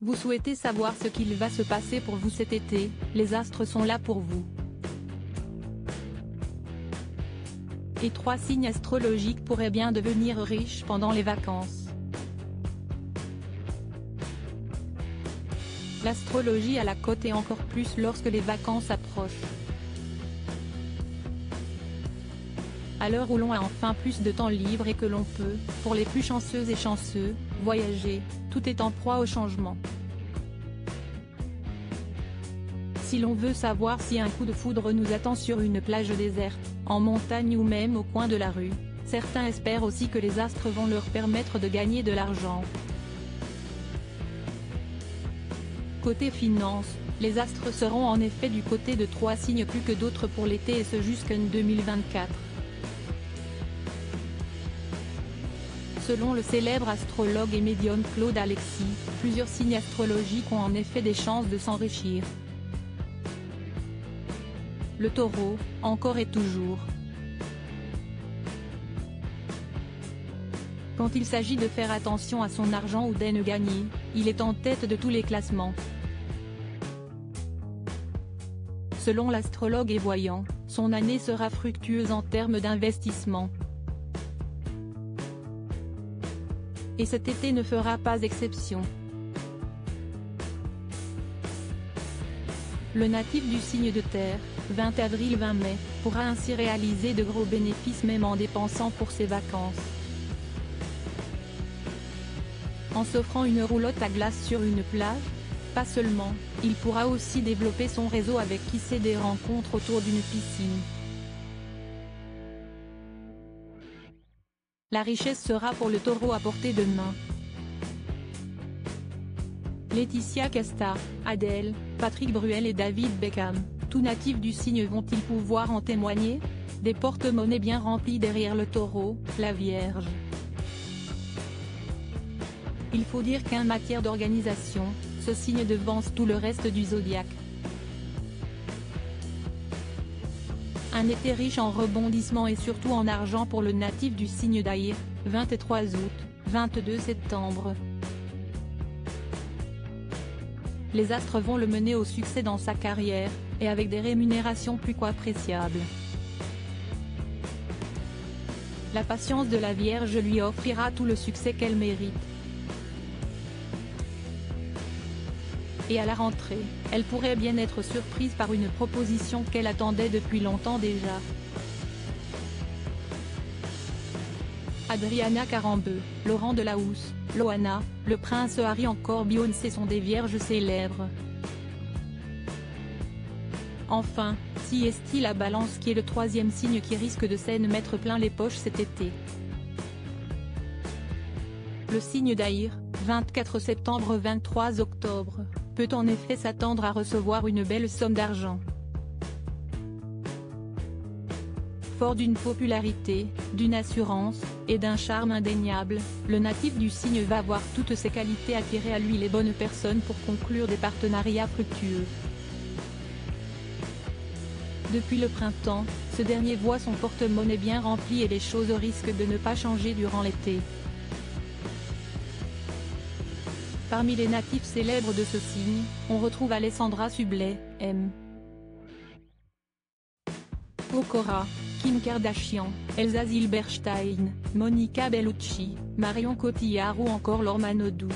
Vous souhaitez savoir ce qu'il va se passer pour vous cet été, les astres sont là pour vous. Et 3 signes astrologiques pourraient bien devenir riches pendant les vacances. L'astrologie a la cote et encore plus lorsque les vacances approchent. À l'heure où l'on a enfin plus de temps libre et que l'on peut, pour les plus chanceuses et chanceux, voyager, tout est en proie au changement. Si l'on veut savoir si un coup de foudre nous attend sur une plage déserte, en montagne ou même au coin de la rue, certains espèrent aussi que les astres vont leur permettre de gagner de l'argent. Côté finance, les astres seront en effet du côté de 3 signes plus que d'autres pour l'été et ce jusqu'en 2024. Selon le célèbre astrologue et médium Claude Alexis, plusieurs signes astrologiques ont en effet des chances de s'enrichir. Le Taureau, encore et toujours. Quand il s'agit de faire attention à son argent ou d'en gagner, il est en tête de tous les classements. Selon l'astrologue et voyant, son année sera fructueuse en termes d'investissement. Et cet été ne fera pas exception. Le natif du signe de terre, 20 avril-20 mai, pourra ainsi réaliser de gros bénéfices même en dépensant pour ses vacances. En s'offrant une roulotte à glace sur une plage? Pas seulement, il pourra aussi développer son réseau avec qui sait des rencontres autour d'une piscine. La richesse sera pour le Taureau à portée de main. Laetitia Casta, Adèle, Patrick Bruel et David Beckham, tous natifs du signe vont-ils pouvoir en témoigner? Des porte-monnaies bien remplis derrière le Taureau, la Vierge. Il faut dire qu'en matière d'organisation, ce signe devance tout le reste du zodiaque. Un été riche en rebondissements et surtout en argent pour le natif du signe d'Aïr, 23 août, 22 septembre. Les astres vont le mener au succès dans sa carrière, et avec des rémunérations plus qu'appréciables. La patience de la Vierge lui offrira tout le succès qu'elle mérite. Et à la rentrée, elle pourrait bien être surprise par une proposition qu'elle attendait depuis longtemps déjà. Adriana Carambeu, Laurent Delahousse, Loana, le prince Harry encore Beyoncé sont des vierges célèbres. Enfin, si est-il la Balance qui est le 3e signe qui risque de s'en mettre plein les poches cet été. Le signe d'Aïr, 24 septembre 23 octobre, peut en effet s'attendre à recevoir une belle somme d'argent. Fort d'une popularité, d'une assurance, et d'un charme indéniable, le natif du signe va voir toutes ses qualités attirer à lui les bonnes personnes pour conclure des partenariats fructueux. Depuis le printemps, ce dernier voit son porte-monnaie bien rempli et les choses risquent de ne pas changer durant l'été. Parmi les natifs célèbres de ce signe, on retrouve Alessandra Sublet, M. Pokora, Kim Kardashian, Elsa Zilberstein, Monica Bellucci, Marion Cotillard ou encore Lorma Nodou.